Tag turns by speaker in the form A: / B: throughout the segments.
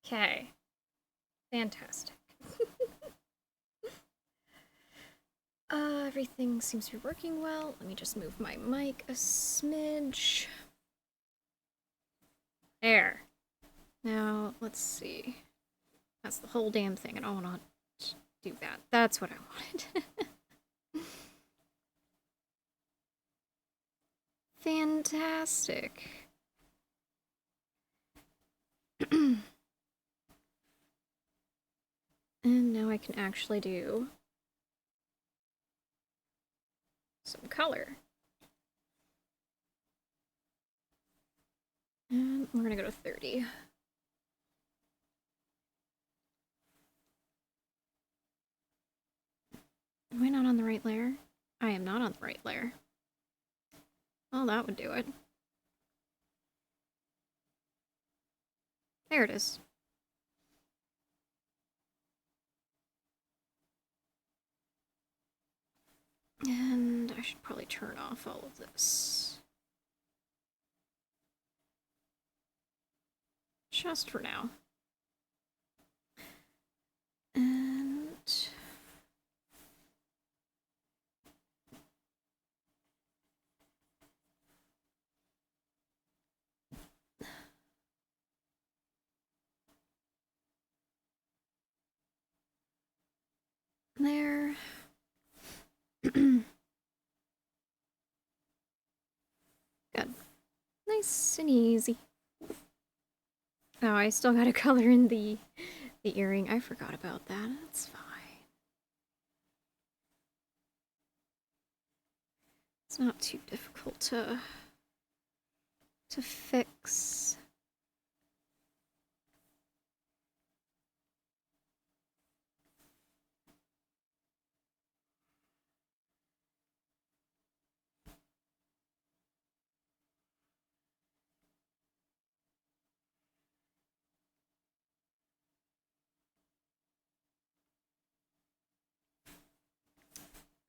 A: Okay. Fantastic. Everything seems to be working well. Let me just move my mic a smidge. There. Now, let's see. That's the whole damn thing. I don't want to do that. That's what I wanted. Fantastic. And now I can actually do some color. And we're gonna go to 30. Am I not on the right layer? I am not on the right layer. Well, that would do it. There it is. And I should probably turn off all of this. Just for now. And there. Good. Nice and easy. Oh, I still gotta color in the earring. I forgot about that. That's fine. It's not too difficult to fix.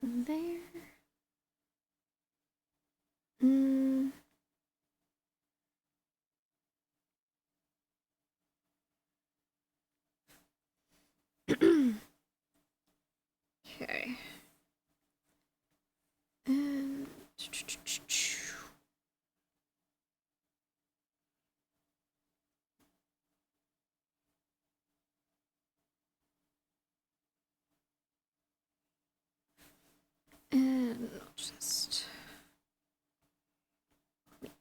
A: There. Okay. And I'll just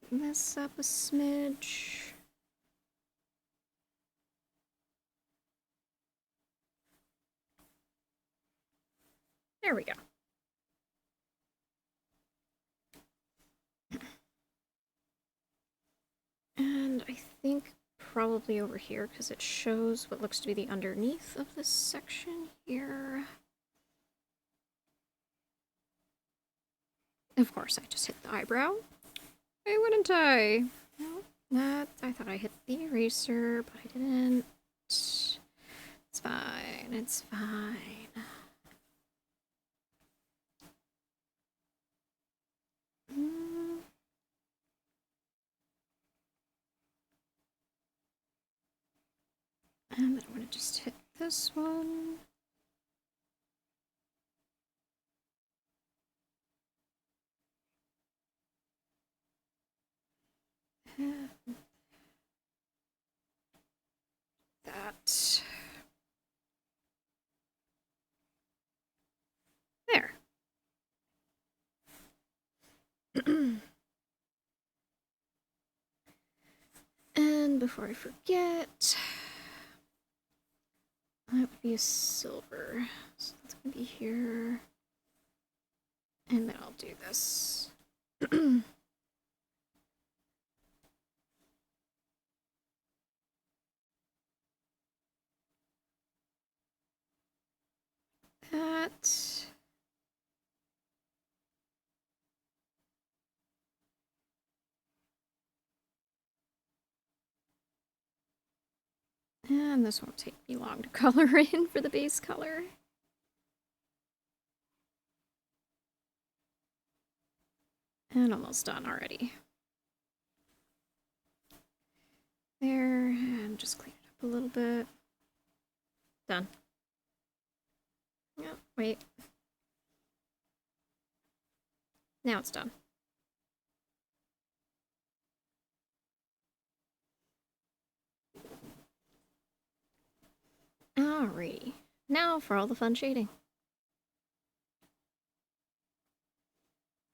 A: clean this up a smidge. There we go. And I think probably over here, because it shows what looks to be the underneath of this section here. Of course, I just hit the eyebrow. Why wouldn't I? No, that I thought I hit the eraser, but I didn't. It's fine. It's fine. just hit this one. That. There. And before I forget, that would be a silver. So that's gonna be here. And then I'll do this. That. And this won't take me long to color in for the base color. And almost done already. There, and just clean it up a little bit. Done. Yep, wait. Now it's done. Alrighty. Now for all the fun shading.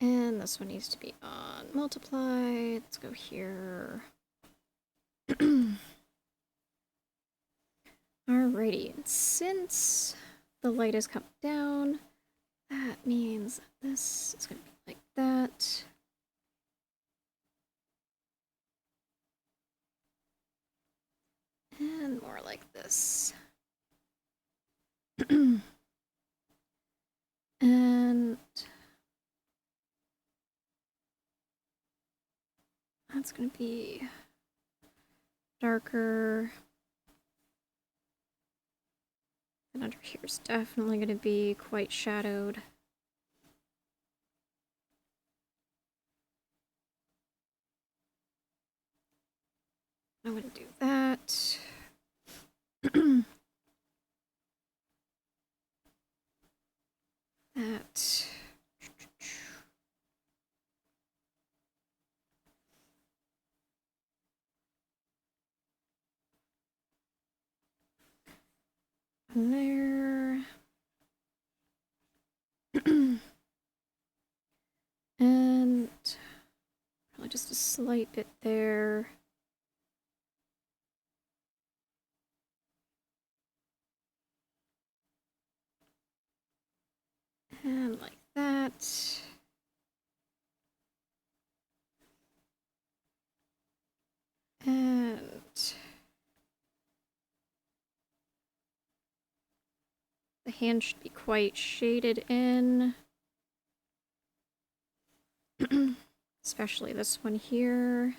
A: And this one needs to be on multiply. Let's go here. Alrighty, and since the light has come down, that means this is going to be like that. And more like this. And that's going to be darker. And under here is definitely going to be quite shadowed. I'm going to do that. That. There. And probably just a slight bit there. And like that. And the hand should be quite shaded in. Especially this one here.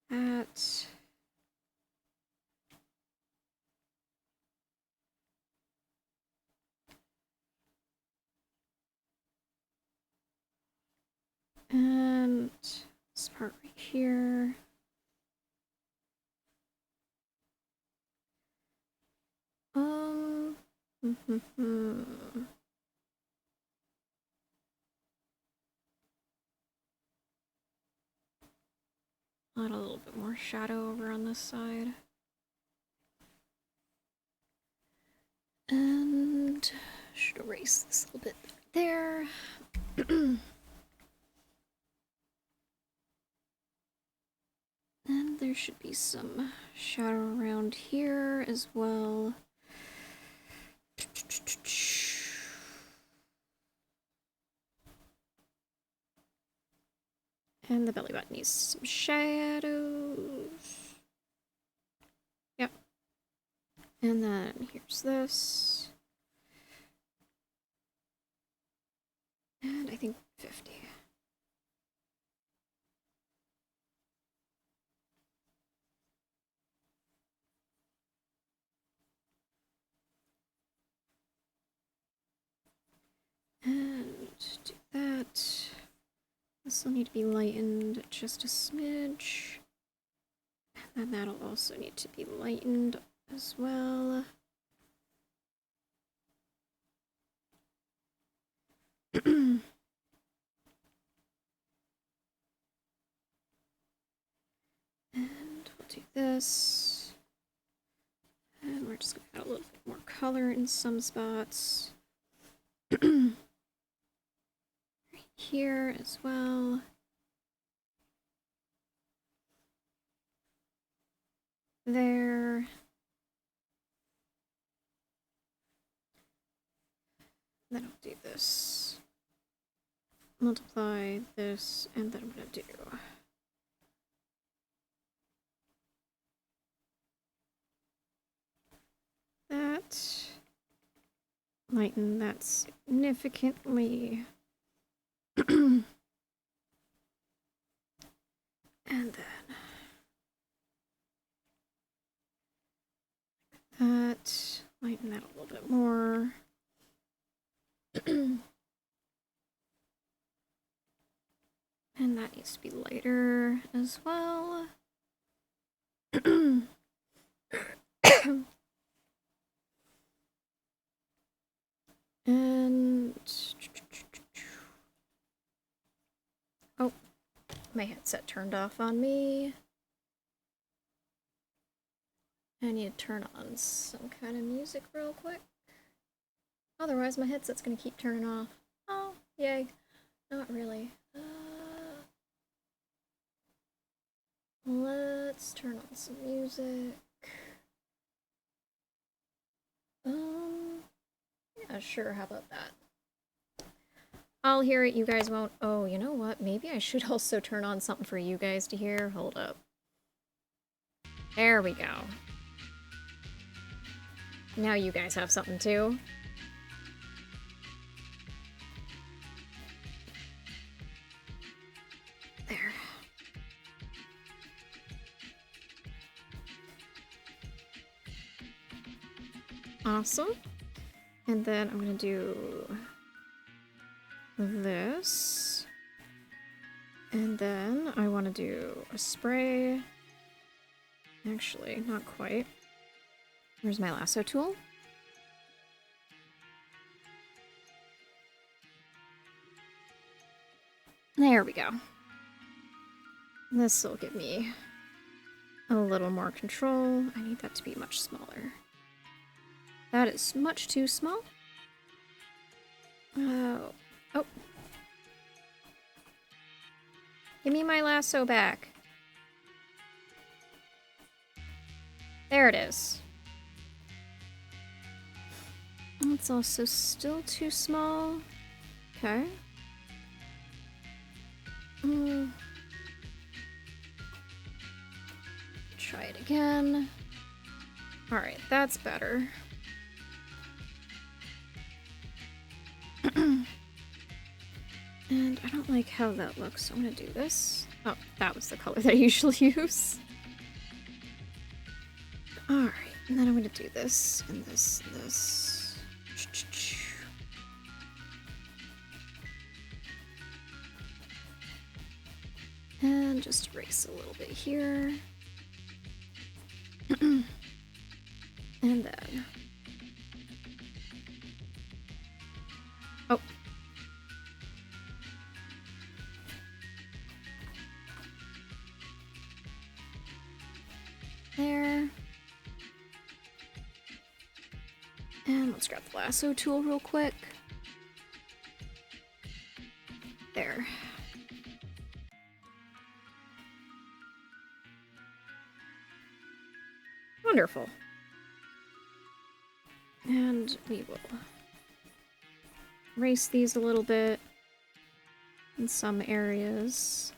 A: That. And this part right here. Add a little bit more shadow over on this side. And should erase this little bit there. And there should be some shadow around here as well. And the belly button needs some shadows. Yep. And then here's this. And I think 50. And do that. This will need to be lightened just a smidge. And And that'll also need to be lightened as well. And we'll do this. And we're just going to add a little bit more color in some spots. Right here as well. There. Then I'll do this. Multiply this, and then I'm going to do that. Lighten that significantly. And then that. Lighten that a little bit more. And that needs to be lighter as well. And oh, my headset turned off on me. I need to turn on some kind of music real quick. Otherwise, my headset's gonna keep turning off. Oh, yay. Not really. Let's turn on some music. Yeah, sure, how about that? I'll hear it, you guys won't. Oh, you know what? Maybe I should also turn on something for you guys to hear. Hold up. There we go. Now you guys have something too. There. Awesome. And then I'm gonna do this. And then I want to do a spray. Actually, not quite. Where's my lasso tool? There we go. This will give me a little more control. I need that to be much smaller. That is much too small. Oh. Oh. Give me my lasso back. There it is. It's also still too small. Okay. Try it again. Alright, that's better. And I don't like how that looks, so I'm gonna do this. Oh, that was the color that I usually use. Alright, and then I'm gonna do this, and this, and this. And just erase a little bit here. And then... Oh. There. And let's grab the lasso tool real quick. There. Wonderful. And we will erase these a little bit in some areas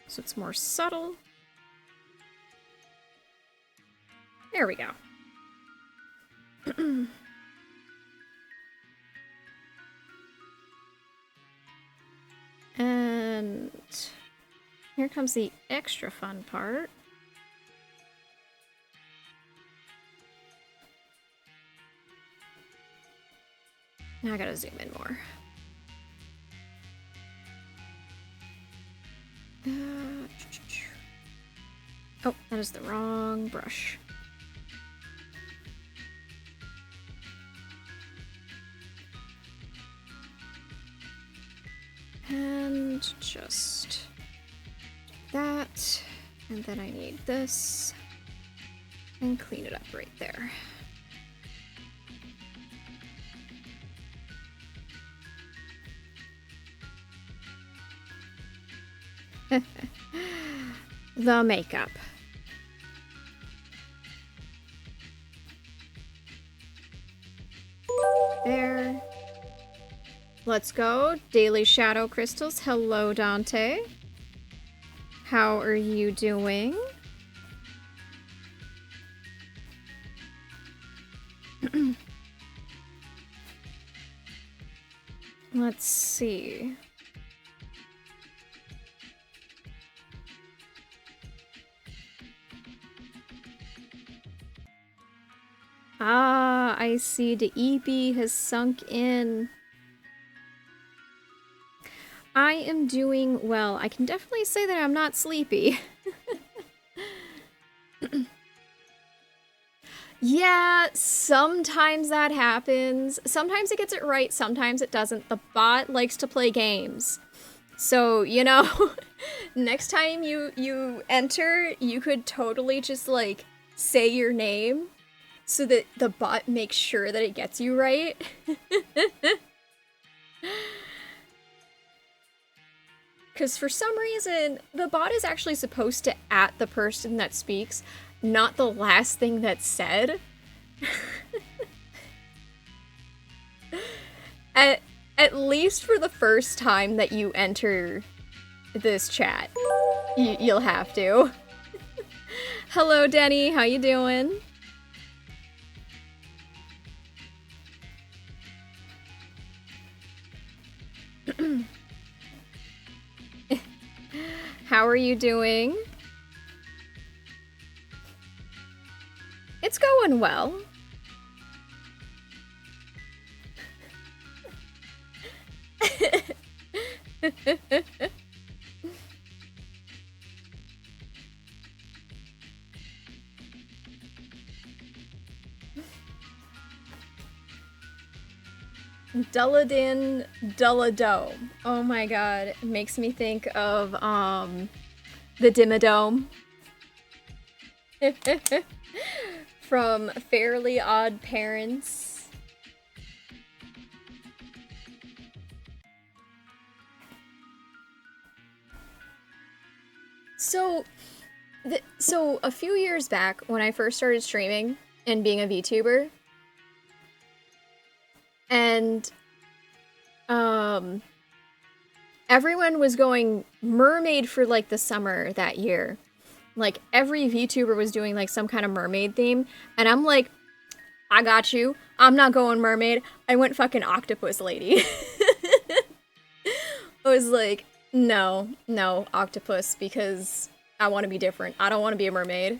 A: so it's more subtle. There we go. And here comes the extra fun part. Now I gotta zoom in more. Oh, that is the wrong brush. And just that. And then I need this. And clean it up right there. The makeup. There. Let's go. Daily Shadow Crystals. Hello, Dante. How are you doing? Let's see. Ah, I see. The EP has sunk in. I am doing well. I can definitely say that I'm not sleepy. Yeah, sometimes that happens. Sometimes it gets it right, sometimes it doesn't. The bot likes to play games. So, you know, next time you enter, you could totally just, like, say your name so that the bot makes sure that it gets you right. Because for some reason, the bot is actually supposed to at the person that speaks, not the last thing that's said. At least for the first time that you enter this chat, you'll have to. Hello, Denny. How you doing? How are you doing? It's going well. Dulladin Dullado. Oh my god. It makes me think of, the Dimmadome. From Fairly Odd Parents. So a few years back, when I first started streaming and being a VTuber, and everyone was going mermaid for like the summer that year. Like every VTuber was doing like some kind of mermaid theme, and I'm like, I got you. I'm not going mermaid. I went fucking octopus lady. I was like, no, octopus, because I want to be different. I don't want to be a mermaid.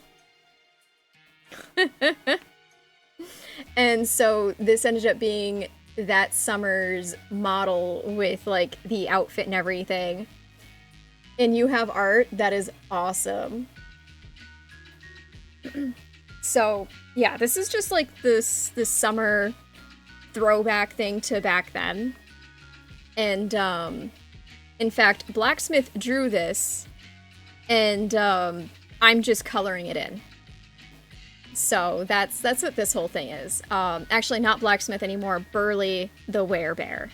A: And so this ended up being that summer's model with like the outfit and everything. And you have art that is awesome. So yeah, this is just like this summer throwback thing to back then. And in fact, Blacksmith drew this, and I'm just coloring it in. So that's what this whole thing is. Actually, not Blacksmith anymore. Burley the Werebear.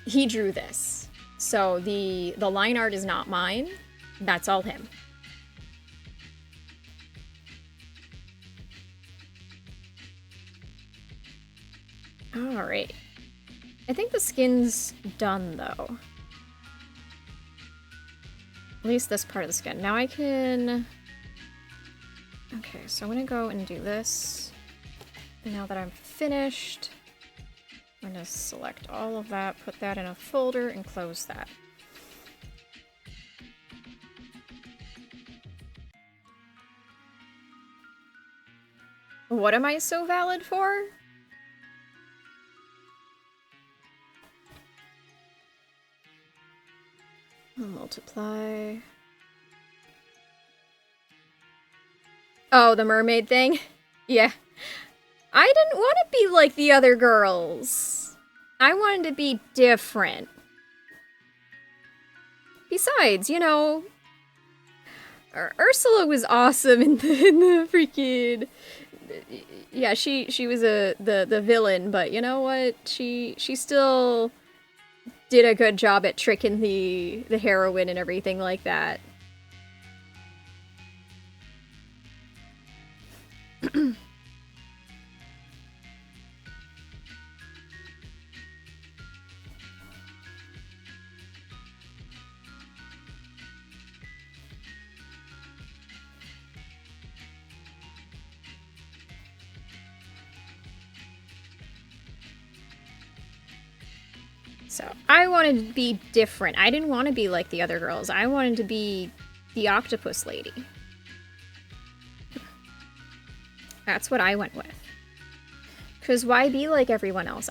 A: He drew this. So the line art is not mine. That's all him. Alright. I think the skin's done, though. At least this part of the skin. Now I can... Okay, so I'm gonna go and do this. Now that I'm finished, I'm gonna select all of that, put that in a folder, and close that. What am I so valid for? I'll multiply. Oh, the mermaid thing? Yeah. I didn't want to be like the other girls. I wanted to be different. Besides, you know, Ursula was awesome in the freaking... Yeah, she was the villain, but you know what? She still did a good job at tricking the heroine and everything like that. So, I wanted to be different. I didn't want to be like the other girls. I wanted to be the octopus lady. That's what I went with. Because why be like everyone else?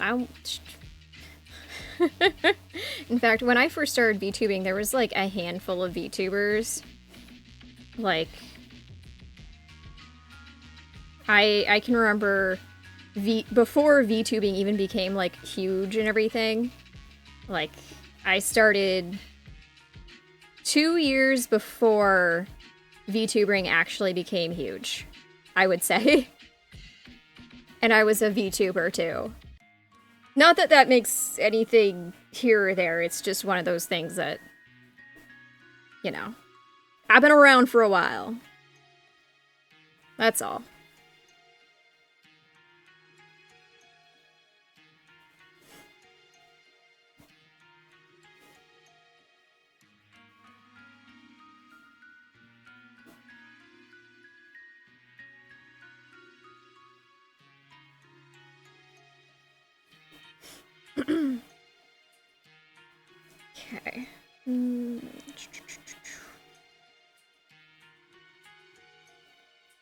A: In fact, when I first started VTubing, there was like a handful of VTubers. Like, I can remember before VTubing even became like huge and everything. Like, I started 2 years before VTubing actually became huge, I would say. And I was a VTuber too. Not that that makes anything here or there, it's just one of those things that, you know, I've been around for a while. That's all. Okay.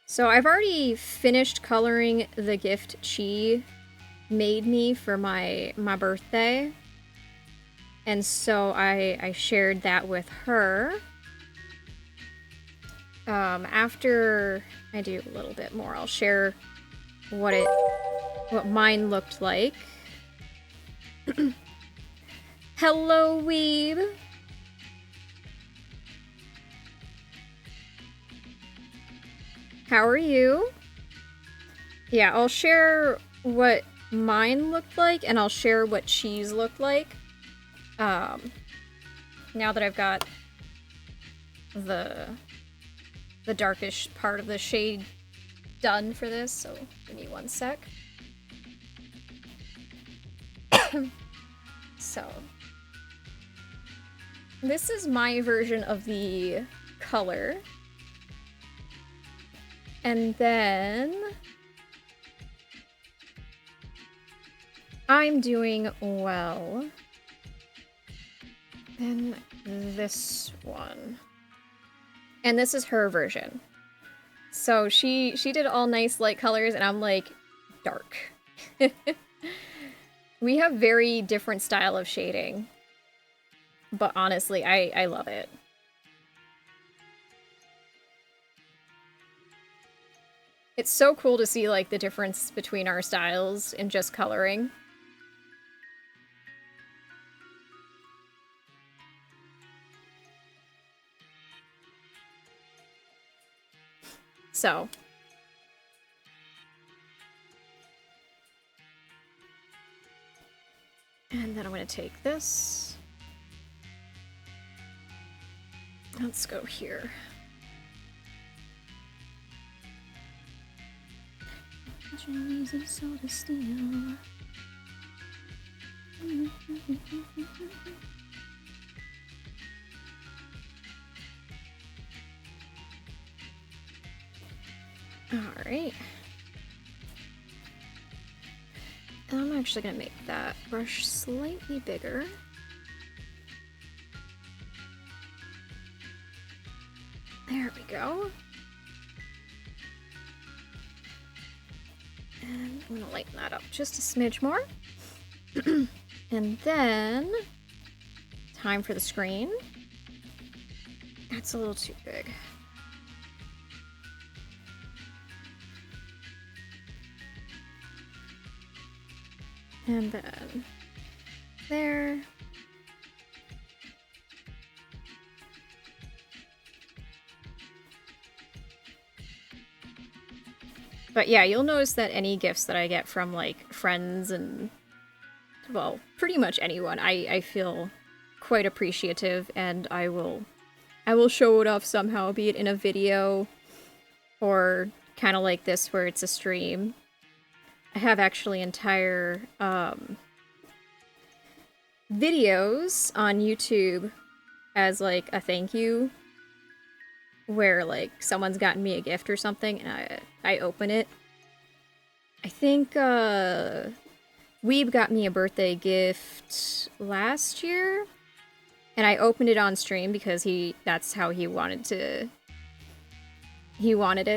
A: So I've already finished coloring the gift Chi made me for my birthday. And so I shared that with her. After I do a little bit more, I'll share what mine looked like. Hello, Weeb. How are you? Yeah, I'll share what mine looked like, and I'll share what Chi's looked like. Now that I've got the darkish part of the shade done for this, so give me 1 sec. So, this is my version of the color. And then I'm doing well. Then this one. And this is her version. So she did all nice light colors, and I'm like, dark. We have very different style of shading. But honestly, I love it. It's so cool to see, like, the difference between our styles in just coloring. So. And then I'm going to take this. Let's go here. Soda steel. Alright. I'm actually going to make that brush slightly bigger. There we go. And I'm going to lighten that up just a smidge more. And then, time for the screen. That's a little too big. And then there. But yeah, you'll notice that any gifts that I get from, like, friends and, well, pretty much anyone, I feel quite appreciative, and I will show it off somehow, be it in a video, or kind of like this where it's a stream. I have actually entire, videos on YouTube as, like, a thank you, where, like, someone's gotten me a gift or something, and I open it. I think, Weeb got me a birthday gift last year, and I opened it on stream because that's how he wanted it,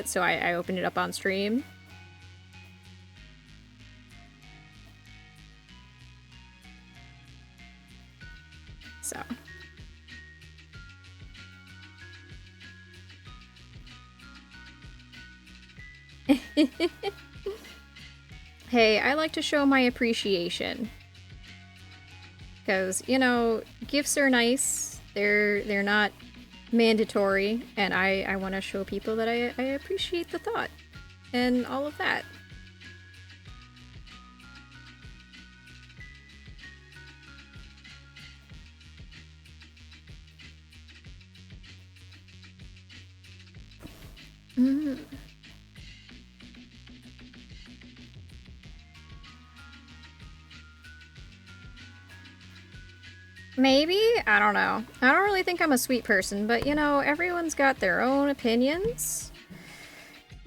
A: so I opened it up on stream. So. Hey, I like to show my appreciation. Because, you know, gifts are nice. They're not mandatory, and I want to show people that I appreciate the thought and all of that. Mm. Maybe? I don't know. I don't really think I'm a sweet person, but you know, everyone's got their own opinions.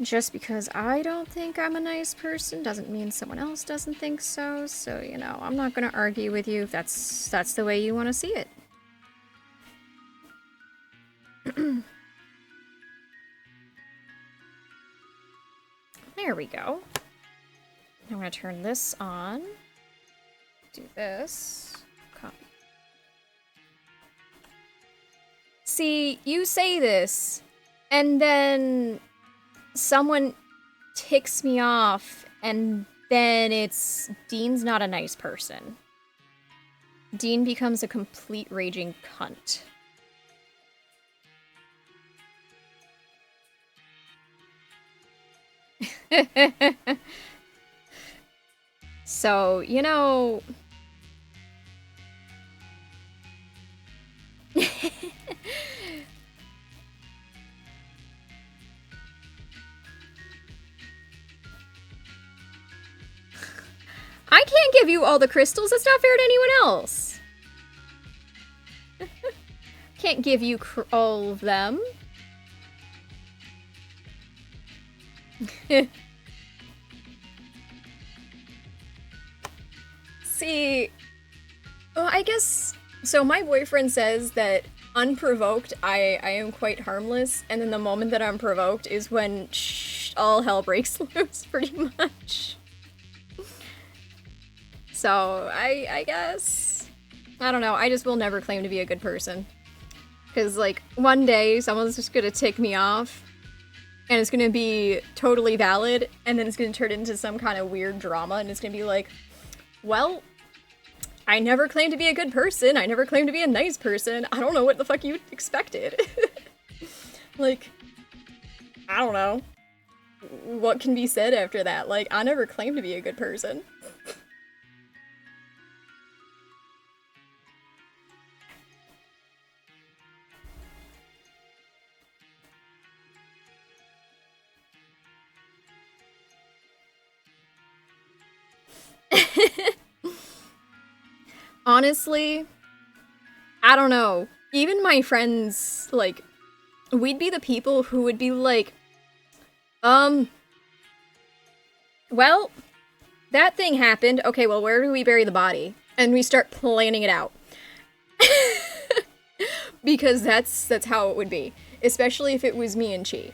A: Just because I don't think I'm a nice person doesn't mean someone else doesn't think so, so, you know, I'm not gonna argue with you if that's the way you want to see it. There we go. I'm gonna turn this on. Do this. Copy. See, you say this, and then someone ticks me off, and then it's Dean's not a nice person. Dean becomes a complete raging cunt. So, you know... I can't give you all the crystals. That's not fair to anyone else. Can't give you all of them. See, well, I guess, so my boyfriend says that unprovoked, I am quite harmless, and then the moment that I'm provoked is when all hell breaks loose, pretty much. So, I guess, I don't know, I just will never claim to be a good person. Because, like, one day, someone's just gonna tick me off, and it's gonna be totally valid, and then it's gonna turn into some kind of weird drama, and it's gonna be like, well, I never claimed to be a good person, I never claimed to be a nice person, I don't know what the fuck you expected. Like, I don't know. What can be said after that? Like, I never claimed to be a good person. Honestly, I don't know. Even my friends, like, we'd be the people who would be like, well, that thing happened. Okay, well, where do we bury the body? And we start planning it out. Because that's how it would be. Especially if it was me and Chi.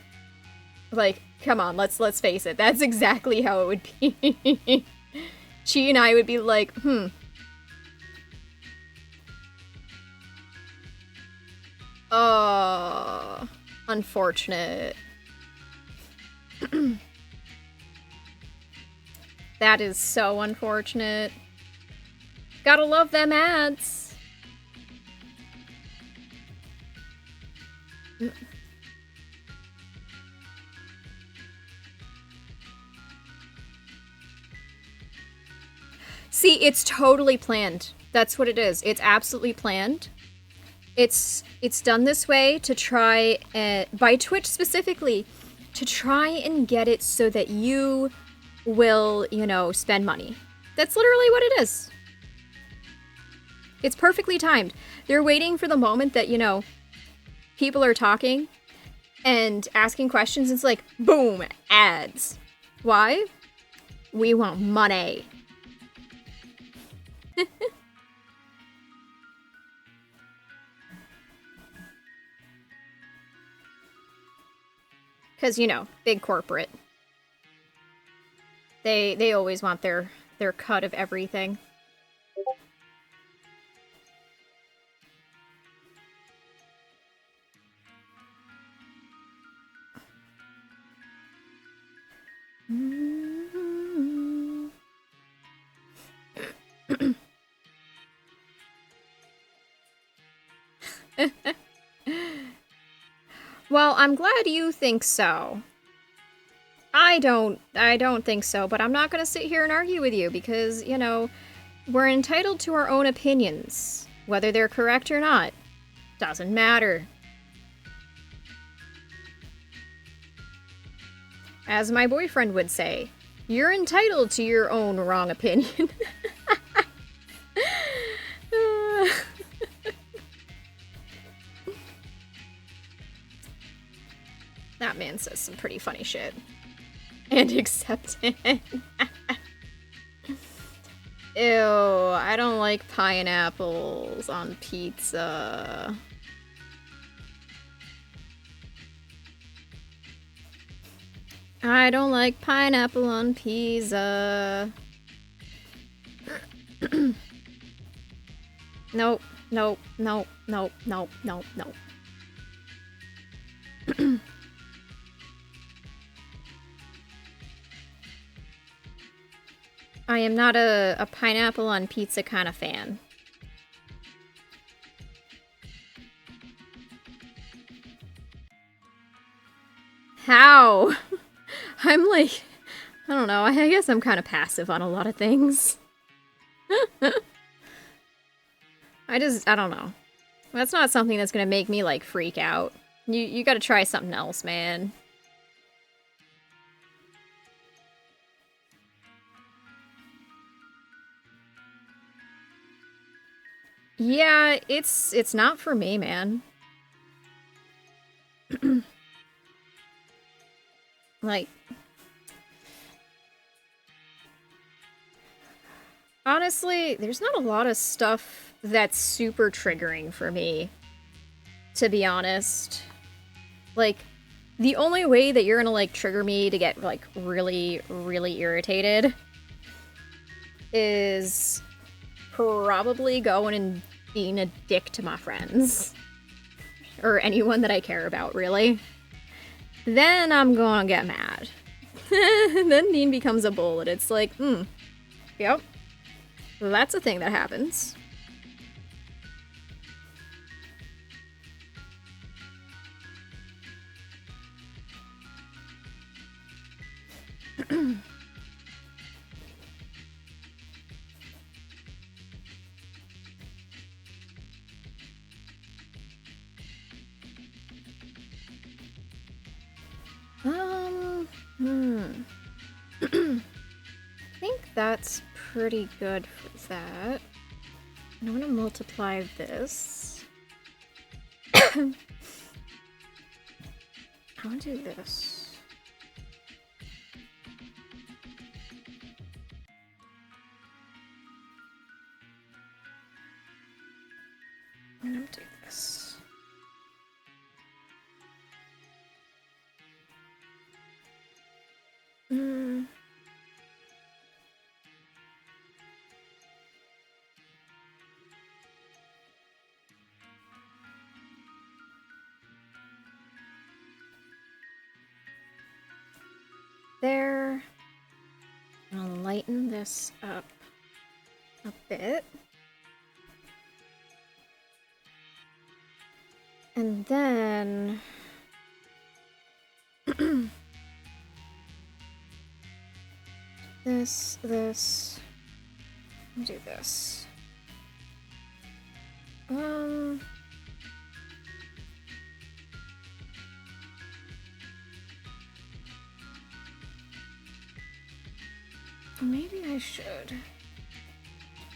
A: Like, come on, let's face it. That's exactly how it would be. Chi and I would be like, oh, unfortunate. That is so unfortunate. Gotta love them ads. See, it's totally planned. That's what it is. It's absolutely planned. It's done this way to try, by Twitch specifically, to try and get it so that you will, you know, spend money. That's literally what it is. It's perfectly timed. They're waiting for the moment that, you know, people are talking and asking questions. It's like, boom, ads. Why? We want money. Because, you know, big corporate. They always want their cut of everything. Well, I'm glad you think so. I don't think so, but I'm not gonna sit here and argue with you because, you know, we're entitled to our own opinions. Whether they're correct or not, doesn't matter. As my boyfriend would say, you're entitled to your own wrong opinion. That man says some pretty funny shit. And accept it. Ew, I don't like pineapples on pizza. I don't like pineapple on pizza. Nope, nope, nope, nope, nope, nope, nope. I am not a pineapple on pizza kind of fan. How? I'm like, I don't know, I guess I'm kind of passive on a lot of things. I don't know. That's not something that's gonna make me, like, freak out. You gotta try something else, man. Yeah, it's not for me, man. Like, honestly, there's not a lot of stuff that's super triggering for me, to be honest. Like, the only way that you're gonna, like, trigger me to get, like, really, really irritated is probably going and being a dick to my friends. Or anyone that I care about, really. Then I'm gonna get mad. Then Dean becomes a bull, and it's like, yep. That's a thing that happens. I think that's pretty good for that. I'm gonna multiply this. I wanna do this. I'm gonna do this. There. I'll lighten this up a bit. And then... this, do this. Maybe I should.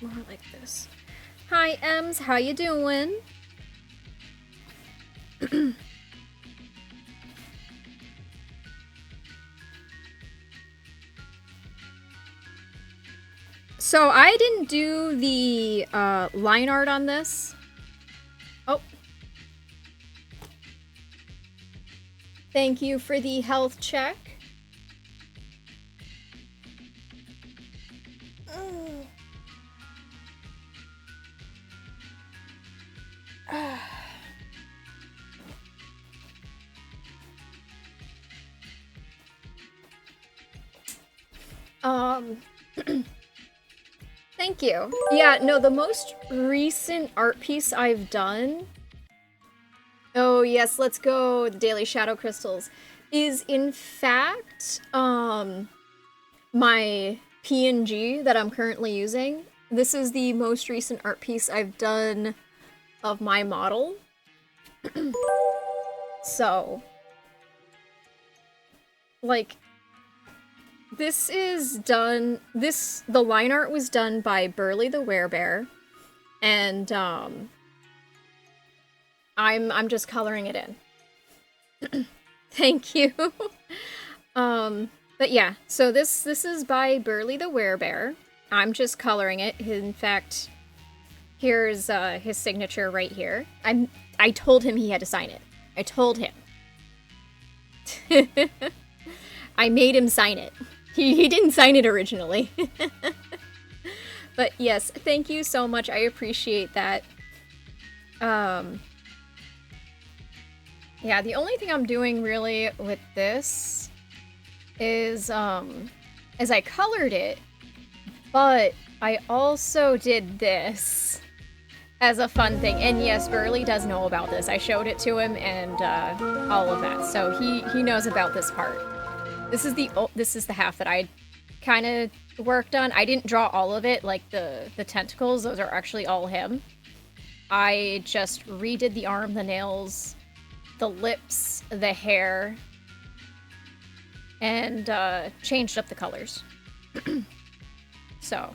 A: More like this. Hi, Ems, how you doing? So I didn't do the line art on this. Oh. Thank you for the health check. Thank you. Yeah, no, the most recent art piece I've done... Oh, yes, let's go, the Daily Shadow Crystals, is in fact, my PNG that I'm currently using. This is the most recent art piece I've done of my model. So, like, this is done, the line art was done by Burley the Werebear, and, I'm just coloring it in. Thank you. But yeah, so this is by Burley the Werebear. I'm just coloring it. In fact, here's, his signature right here. I told him he had to sign it. I told him. I made him sign it. He didn't sign it originally. But yes, thank you so much. I appreciate that. Yeah, the only thing I'm doing really with this is I colored it, but I also did this as a fun thing. And yes, Burley does know about this. I showed it to him and all of that. So he knows about this part. This is the half that I kind of worked on. I didn't draw all of it, like the tentacles. Those are actually all him. I just redid the arm, the nails, the lips, the hair, and changed up the colors. So.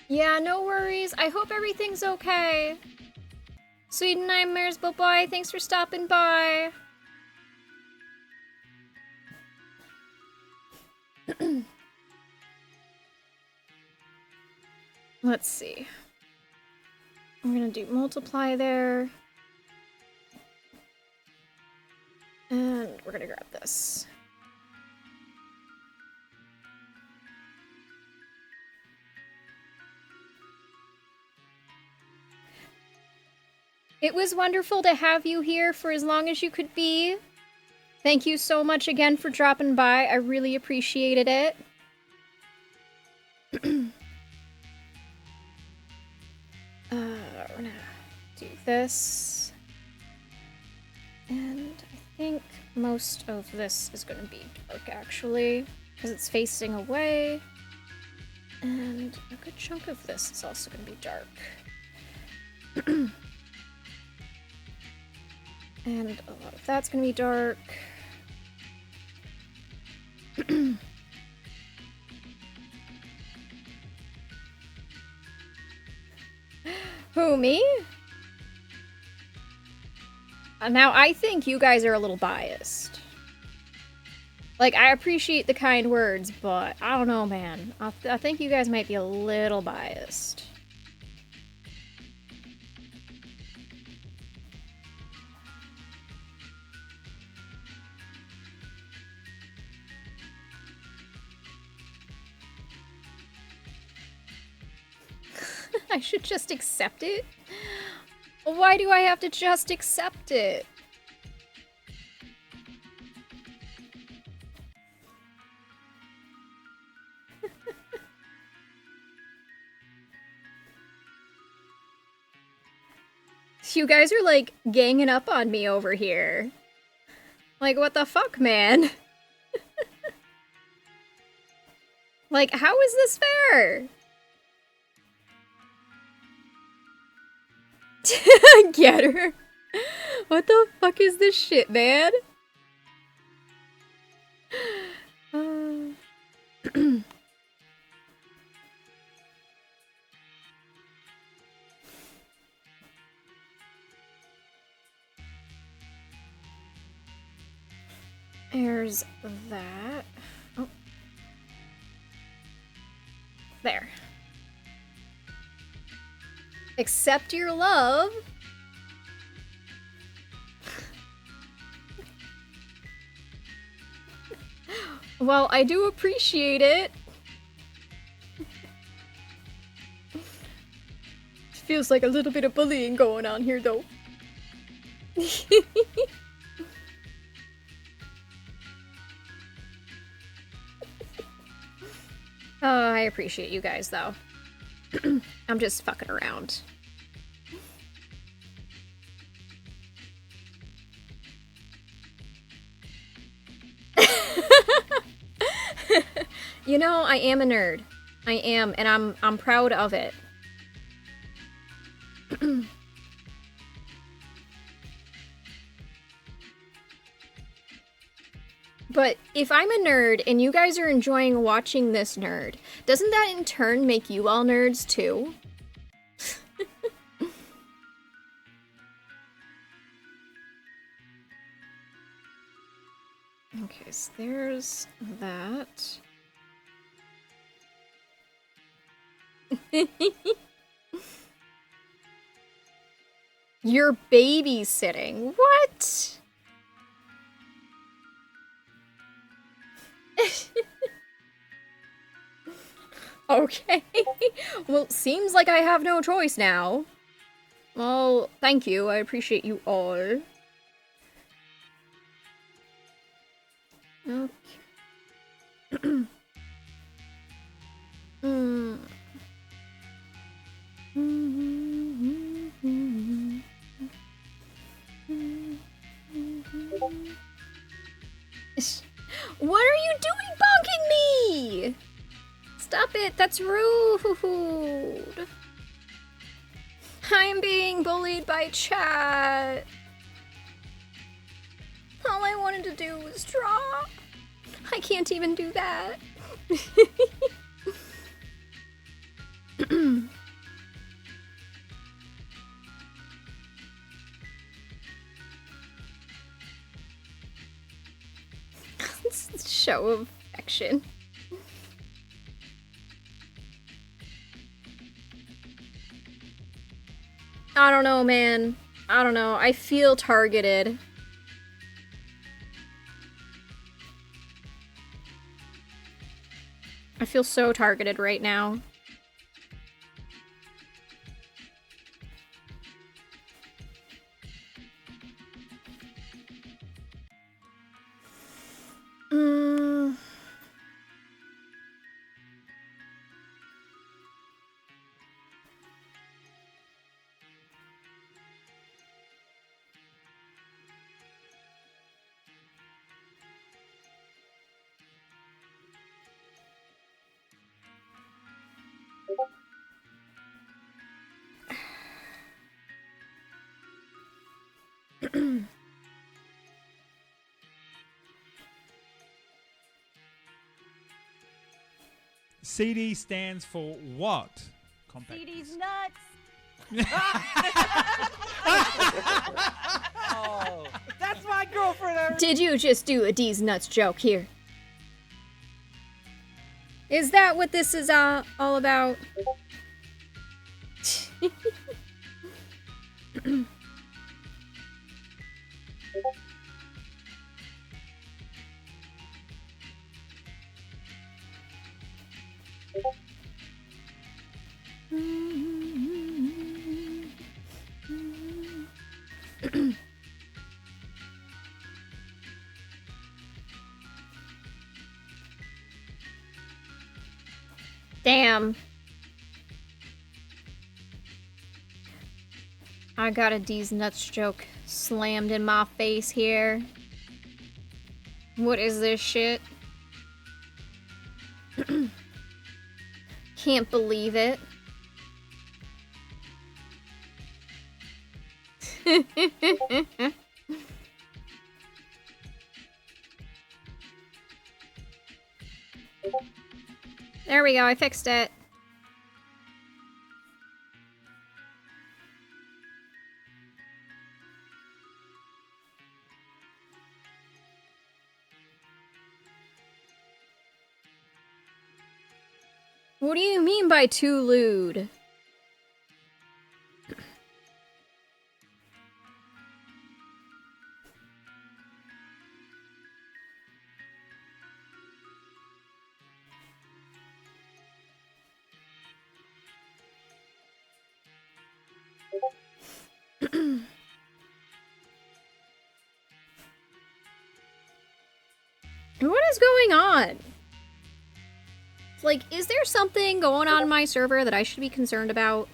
A: Yeah, no worries. I hope everything's okay. Sweet nightmares, bye-bye. Thanks for stopping by. Let's see. I'm gonna do multiply there. And we're gonna grab this. It was wonderful to have you here for as long as you could be. Thank you so much again for dropping by. I really appreciated it. We're gonna do this. And I think most of this is gonna be dark, actually, because it's facing away. And a good chunk of this is also gonna be dark. And a lot of that's gonna be dark. Who, me? Now, I think you guys are a little biased. Like, I appreciate the kind words, but I don't know, man. I think you guys might be a little biased. I should just accept it? Why do I have to just accept it? You guys are like ganging up on me over here. Like, what the fuck, man? Like, how is this fair? Get her. What the fuck is this shit, man? There's that. Oh. There. Accept your love. Well, I do appreciate it. Feels like a little bit of bullying going on here, though. I appreciate you guys, though. I'm just fucking around. You know, I am a nerd. I am, and I'm proud of it. But if I'm a nerd and you guys are enjoying watching this nerd, doesn't that in turn make you all nerds too? Okay, so there's that. You're babysitting. What? Okay. Well, seems like I have no choice now. Well, thank you. I appreciate you all. Okay. What are you doing bonking me? Stop it, that's rude. I'm being bullied by chat. All I wanted to do was draw. I can't even do that. Show of affection. I don't know, man. I don't know. I feel targeted. I feel so targeted right now.
B: CD stands for what? Compact
C: CD's nuts.
D: Oh, that's my girlfriend.
A: Did you just do a D's nuts joke here? Is that what this is all about? Damn. I got a D's nuts joke slammed in my face here. What is this shit? Can't believe it. There we go, I fixed it. What do you mean by too lewd? What is going on? Like, is there something going on in my server that I should be concerned about?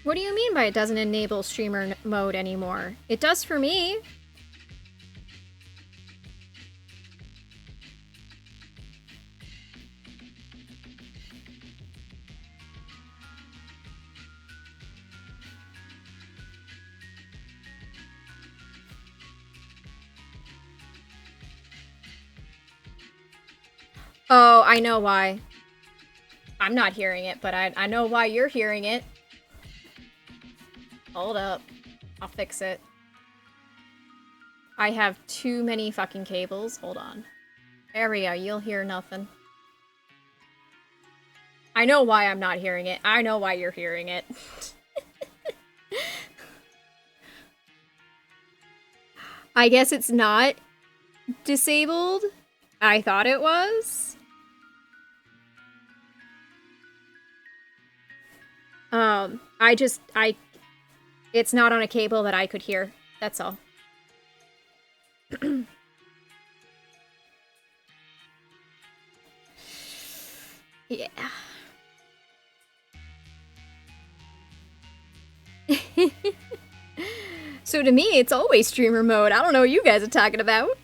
A: What do you mean by it doesn't enable streamer mode anymore? It does for me. Oh, I know why. I'm not hearing it, but I know why you're hearing it. Hold up. I'll fix it. I have too many fucking cables. Hold on. There we go. You'll hear nothing. I know why I'm not hearing it. I know why you're hearing it. I guess it's not disabled. I thought it was. It's not on a cable that I could hear. That's all. Yeah. So to me, it's always streamer mode. I don't know what you guys are talking about.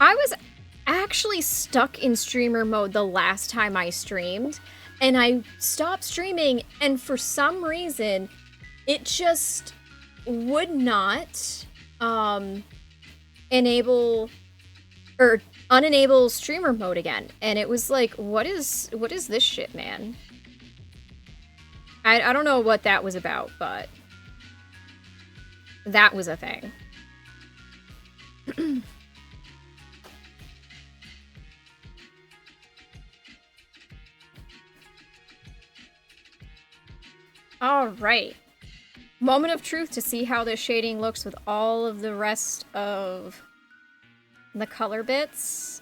A: I was actually stuck in streamer mode the last time I streamed, and I stopped streaming, and for some reason, it just would not enable or unenable streamer mode again. And it was like, what is this shit, man? I don't know what that was about, but that was a thing. All right. Moment of truth to see how this shading looks with all of the rest of the color bits.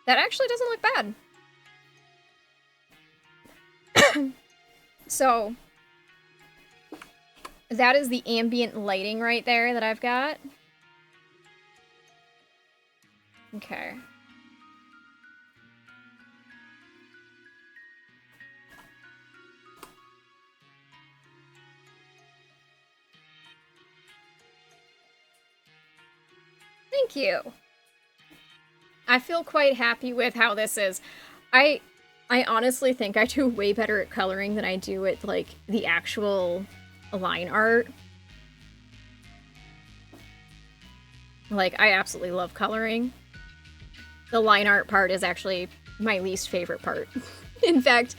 A: That actually doesn't look bad. So, that is the ambient lighting right there that I've got. Okay. Thank you. I feel quite happy with how this is. I honestly think I do way better at coloring than I do at, like, the actual line art. Like, I absolutely love coloring. The line art part is actually my least favorite part. In fact,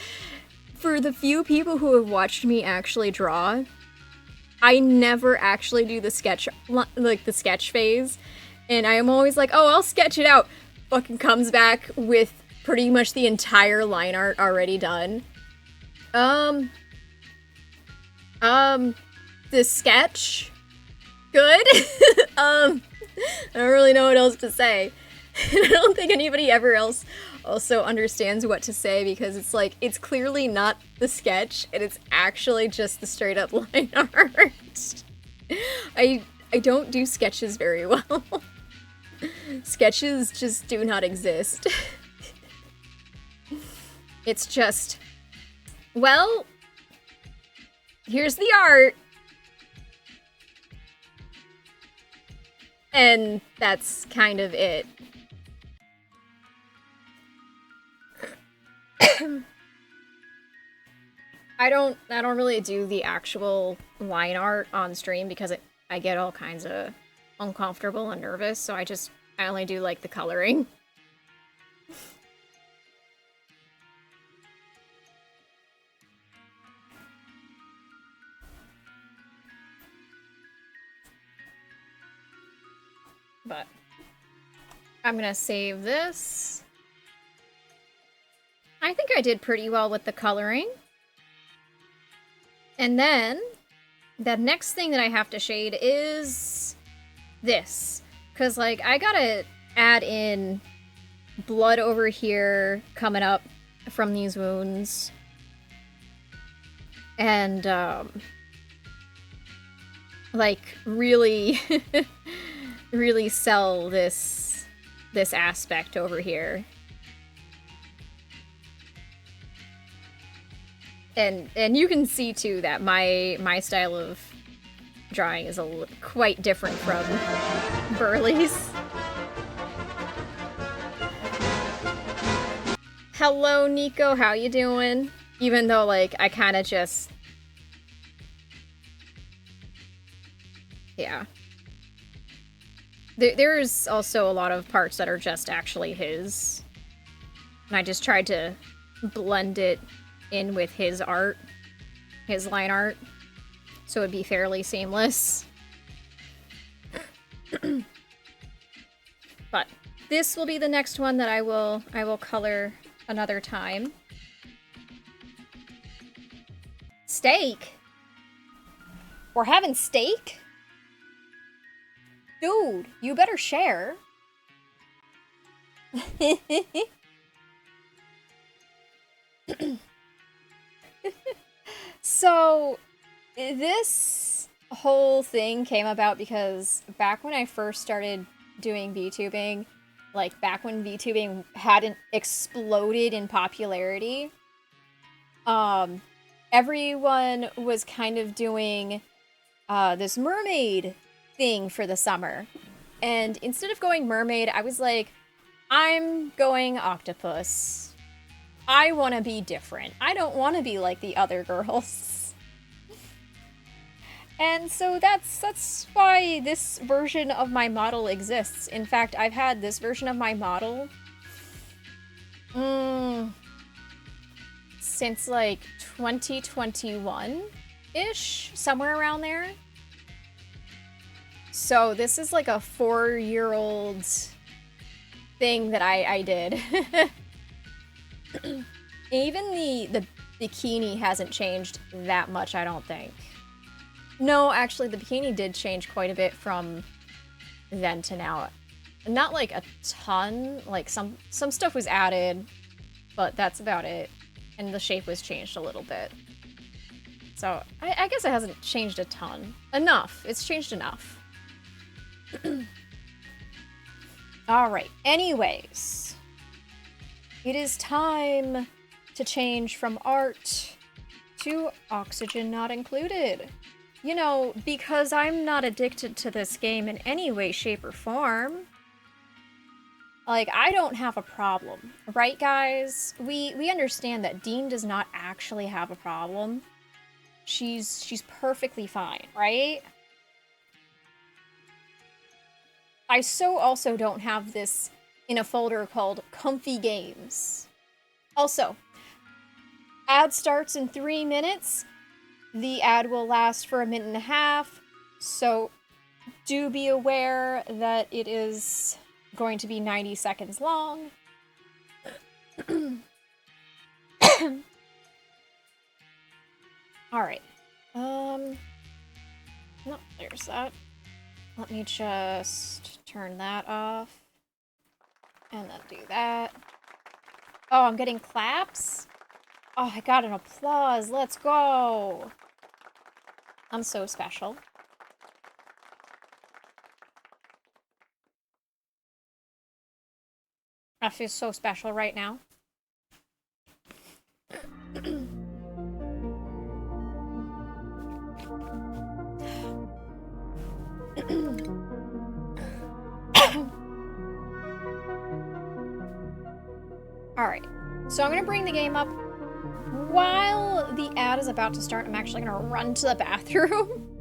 A: for the few people who have watched me actually draw, I never actually do the sketch, like the sketch phase. And I am always like, oh, I'll sketch it out. Fucking comes back with pretty much the entire line art already done. The sketch, good. I don't really know what else to say. And I don't think anybody ever else also understands what to say, because it's like, it's clearly not the sketch, and it's actually just the straight up line art. I don't do sketches very well. Sketches just do not exist. It's just, well, here's the art. And that's kind of it. I don't really do the actual line art on stream because I get all kinds of uncomfortable and nervous, so I only do like the coloring. But I'm gonna save this. I think I did pretty well with the coloring. And then the next thing that I have to shade is this. Because, like, I gotta add in blood over here coming up from these wounds. And, like, really, really sell this aspect over here. And you can see too that my style of drawing is quite different from Burley's. Hello, Nico. How you doing? Even though, like, I kind of just, yeah. There's also a lot of parts that are just actually his, and I just tried to blend it in with his art, his line art, so it'd be fairly seamless. But this will be the next one that I will color another time. Steak? We're having steak? Dude, you better share. So, this whole thing came about because back when I first started doing VTubing, like back when VTubing hadn't exploded in popularity, everyone was kind of doing this mermaid thing for the summer. And instead of going mermaid, I was like, I'm going octopus. I want to be different. I don't want to be like the other girls. And so that's why this version of my model exists. In fact, I've had this version of my model since like 2021-ish, somewhere around there. So this is like a 4-year-old thing that I did. Even the bikini hasn't changed that much, I don't think. No, actually, the bikini did change quite a bit from then to now. Not like a ton, like some stuff was added, but that's about it. And the shape was changed a little bit. So, I guess it hasn't changed a ton. Enough. It's changed enough. Alright, anyways. It is time to change from art to oxygen not included. You know, because I'm not addicted to this game in any way, shape, or form. Like, I don't have a problem. Right, guys? We understand that Dean does not actually have a problem. She's perfectly fine, right? I also don't have this in a folder called Comfy Games. Also, ad starts in 3 minutes. The ad will last for 1.5 minutes, so do be aware that it is going to be 90 seconds long. Alright. No, there's that. Let me just turn that off. And then do that. Oh, I'm getting claps? Oh, I got an applause. Let's go. I'm so special. I feel so special right now. Alright, so I'm gonna bring the game up. While the ad is about to start, I'm actually gonna run to the bathroom.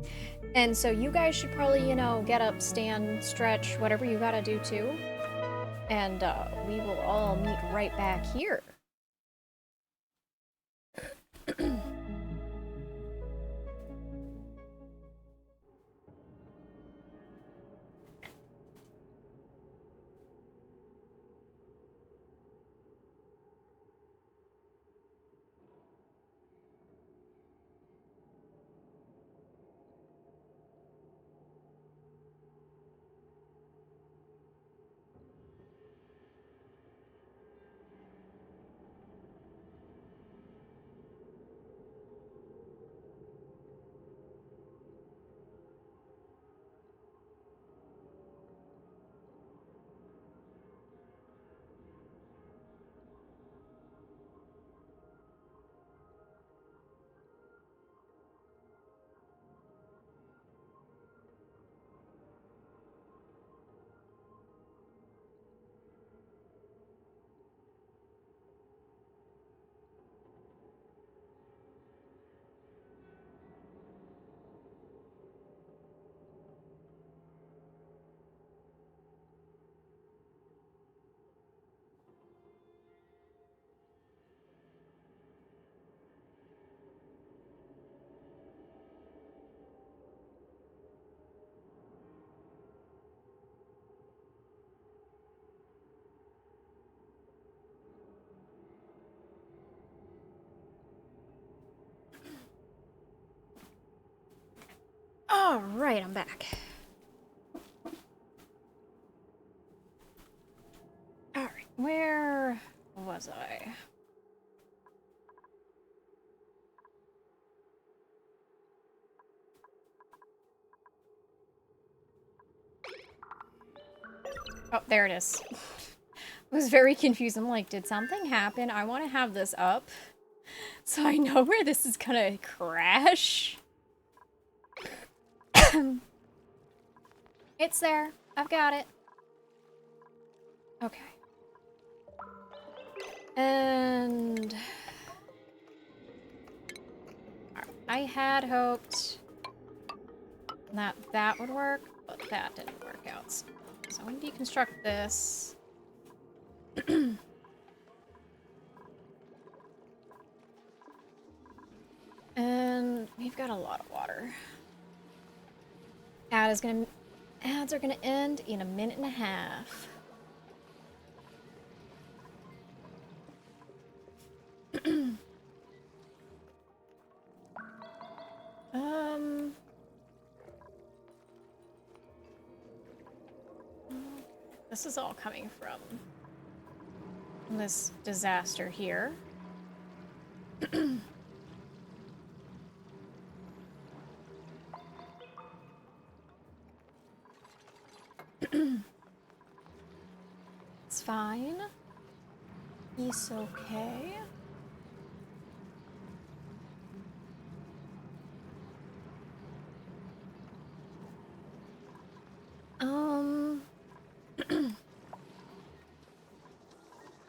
A: And so you guys should probably, get up, stand, stretch, whatever you gotta do too. And we will all meet right back here. All right, I'm back. All right, where was I? Oh, there it is. I was very confused. I'm like, did something happen? I want to have this up so I know where this is gonna crash. It's there. I've got it. Okay. And I had hoped that that would work, but that didn't work out. So I'm gonna deconstruct this. And we've got a lot of water. Ads are gonna end in 1.5 minutes. This is all coming from this disaster here. It's fine. He's okay.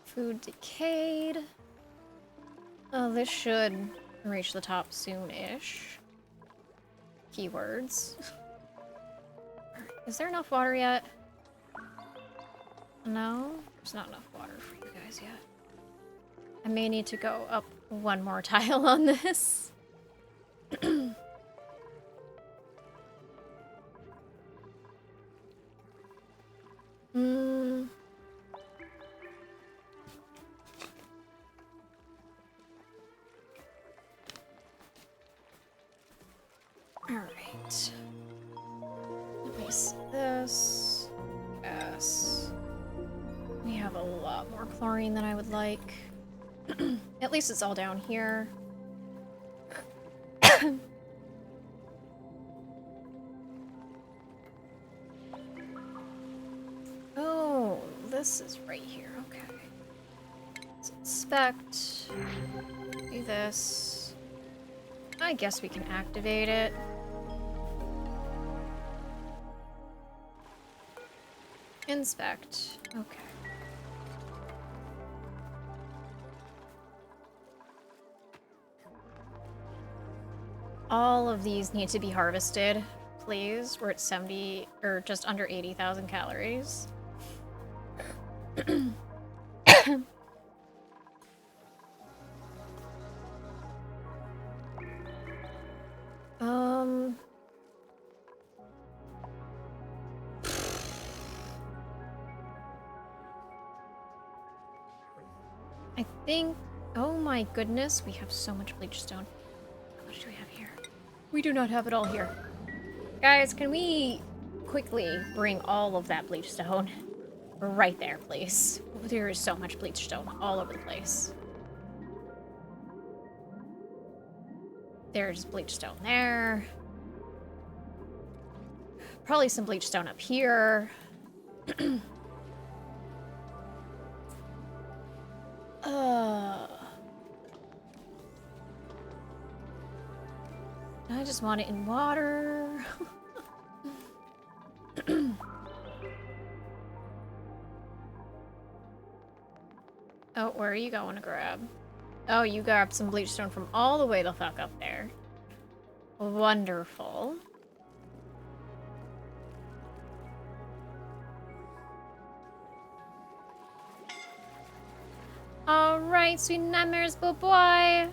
A: Food decayed. Oh, this should reach the top soon-ish. Keywords. Is there enough water yet? No, there's not enough water for you guys yet. I may need to go up one more tile on this. Hmm. Alright. Place this. Yes. We have a lot more chlorine than I would like. At least it's all down here. Oh, this is right here. Okay. Let's inspect. Do this. I guess we can activate it. Inspect. Okay. All of these need to be harvested, please. We're at 70 or just under 80,000 calories. I think, oh my goodness, we have so much bleach stone. How much do we have here? We do not have it all here. Guys, can we quickly bring all of that bleach stone right there, please? There is so much bleach stone all over the place. There's bleach stone there. Probably some bleach stone up here. I just want it in water. Oh, where are you going to grab? Oh, you grabbed some bleach stone from all the way the fuck up there. Wonderful. Alright, sweet nightmares, boy.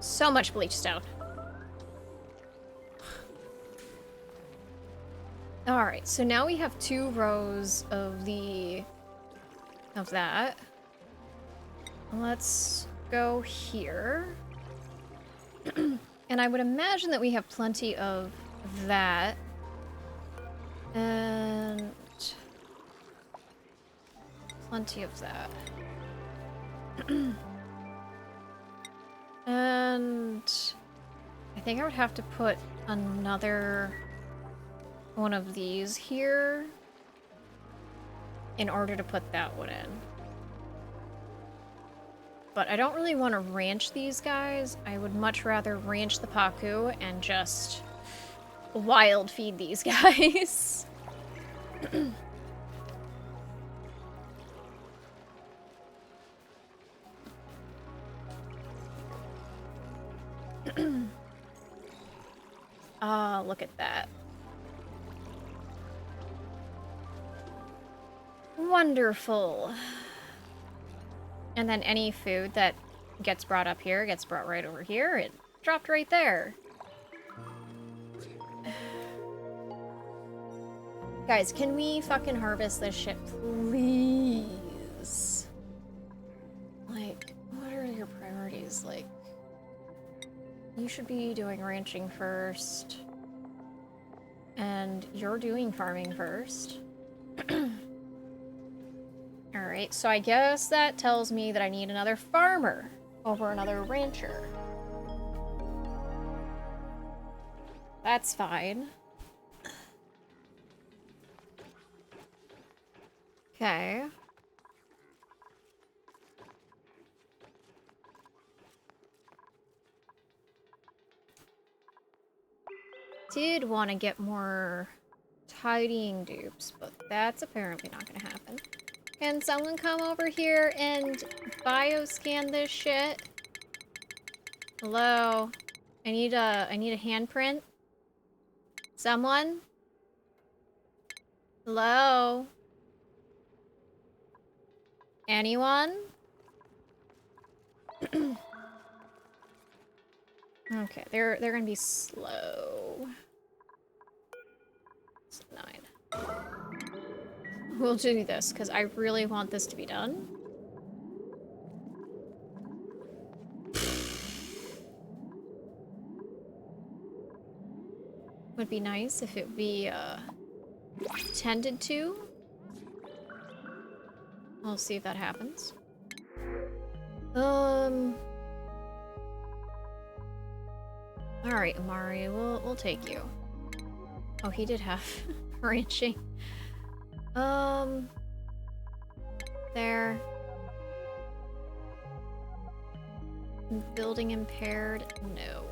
A: So much bleach stone. Alright, so now we have 2 rows of that. Let's go here. And I would imagine that we have plenty of that. And plenty of that. And I think I would have to put another one of these here in order to put that one in. But I don't really want to ranch these guys. I would much rather ranch the Paku and just wild feed these guys. Ah, look at that. Wonderful. And then any food that gets brought up here gets brought right over here. It dropped right there. Guys, can we fucking harvest this shit, please? Like, what are your priorities? Like, you should be doing ranching first. And you're doing farming first. Alright, so I guess that tells me that I need another farmer over another rancher. That's fine. Okay. Did want to get more tidying dupes, but that's apparently not gonna happen. Can someone come over here and bioscan this shit? Hello? I need a handprint. Someone? Hello? Anyone? Okay, they're gonna be slow. It's 9. We'll do this, because I really want this to be done. Would be nice if it would be, tended to. We'll see if that happens. Alright, Amari, we'll take you. Oh, he did have ranching. There. Building impaired? No.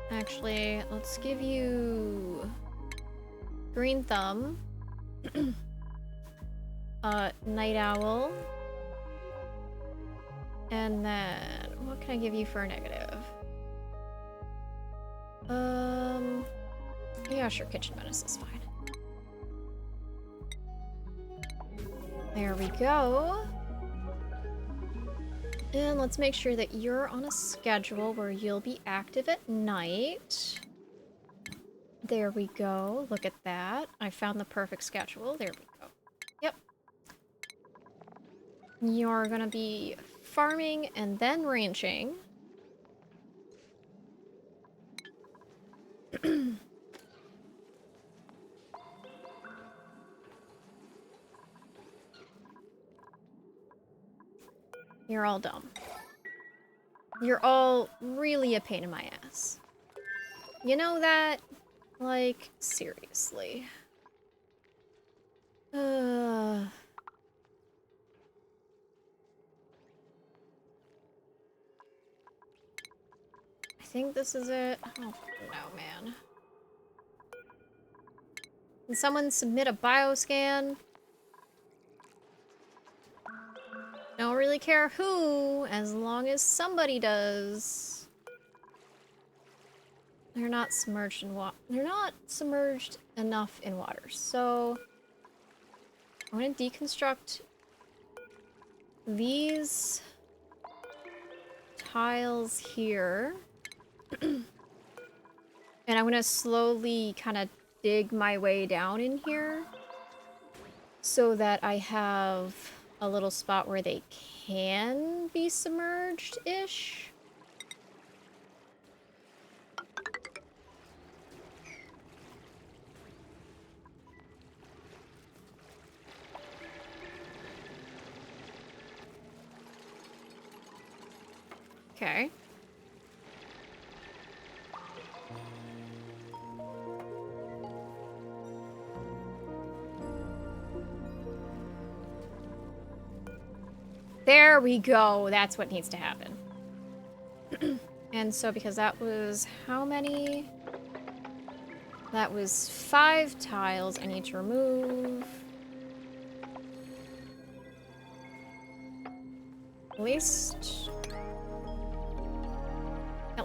A: Actually, let's give you Green Thumb. Night Owl. And then, what can I give you for a negative? Yeah, sure, Kitchen Menace is fine. There we go. And let's make sure that you're on a schedule where you'll be active at night. There we go. Look at that. I found the perfect schedule. There we go. Yep. You're gonna be farming and then ranching. You're all dumb. You're all really a pain in my ass. You know that? Like, seriously. I think this is it. Oh, no, man. Can someone submit a bioscan? Don't really care who, as long as somebody does. They're not submerged in water. They're not submerged enough in water. So I'm gonna deconstruct these tiles here. And I'm gonna slowly kind of dig my way down in here so that I have a little spot where they can be submerged-ish. Okay. There we go. That's what needs to happen. And so because that was how many? That was 5 tiles I need to remove. At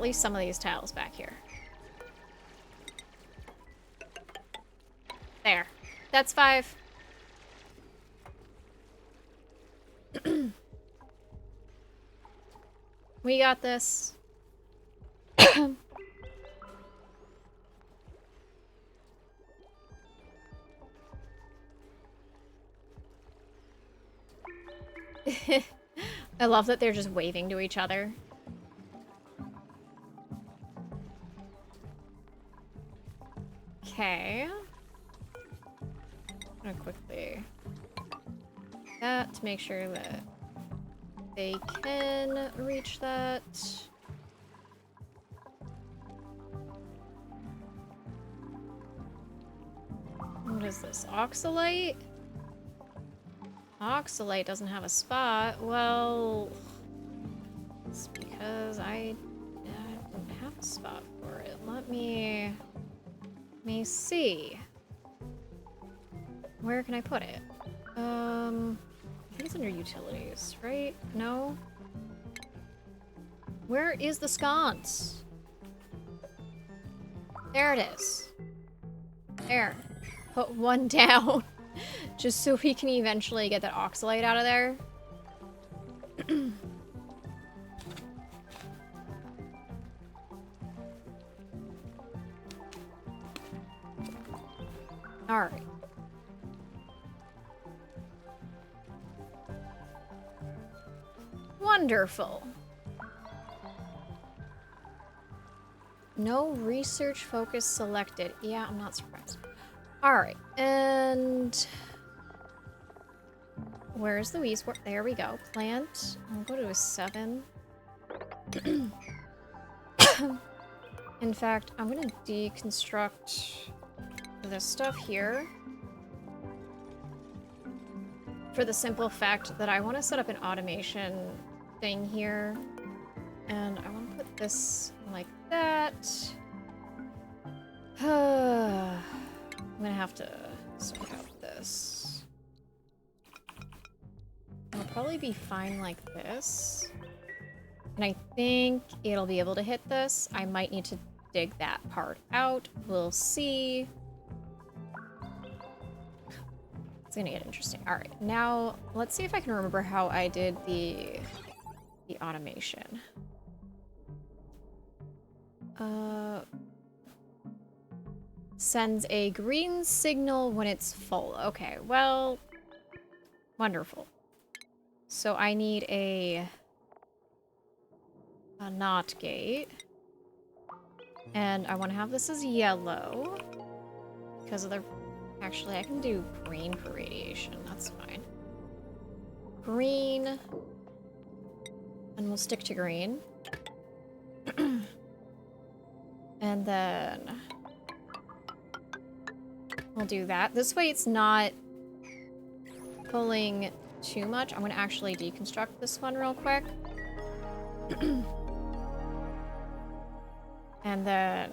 A: least some of these tiles back here. There. That's 5. We got this. I love that they're just waving to each other. Okay. I'm gonna quickly that to make sure that they can reach that. What is this? Oxalite? Oxalite doesn't have a spot. Well, it's because I don't have a spot for it. Let me see. Where can I put it? I think it's under utilities, right? No? Where is the sconce? There it is. There. put one down just so we can eventually get that oxalate out of there. All right. Wonderful. No research focus selected. Yeah, I'm not surprised. All right, and where's the weeds? There we go. Plant. I'll go to a 7. In fact, I'm gonna deconstruct this stuff here for the simple fact that I want to set up an automation thing here, and I want to put this like that. I'm gonna have to sort out this. It'll probably be fine like this. And I think it'll be able to hit this. I might need to dig that part out. We'll see. It's gonna get interesting. All right, now let's see if I can remember how I did the automation. Sends a green signal when it's full. Okay, well, wonderful. So I need a NOT gate. And I want to have this as yellow because of the... Actually, I can do green for radiation. That's fine. Green. And we'll stick to green. And then we'll do that. This way it's not pulling too much. I'm going to actually deconstruct this one real quick. And then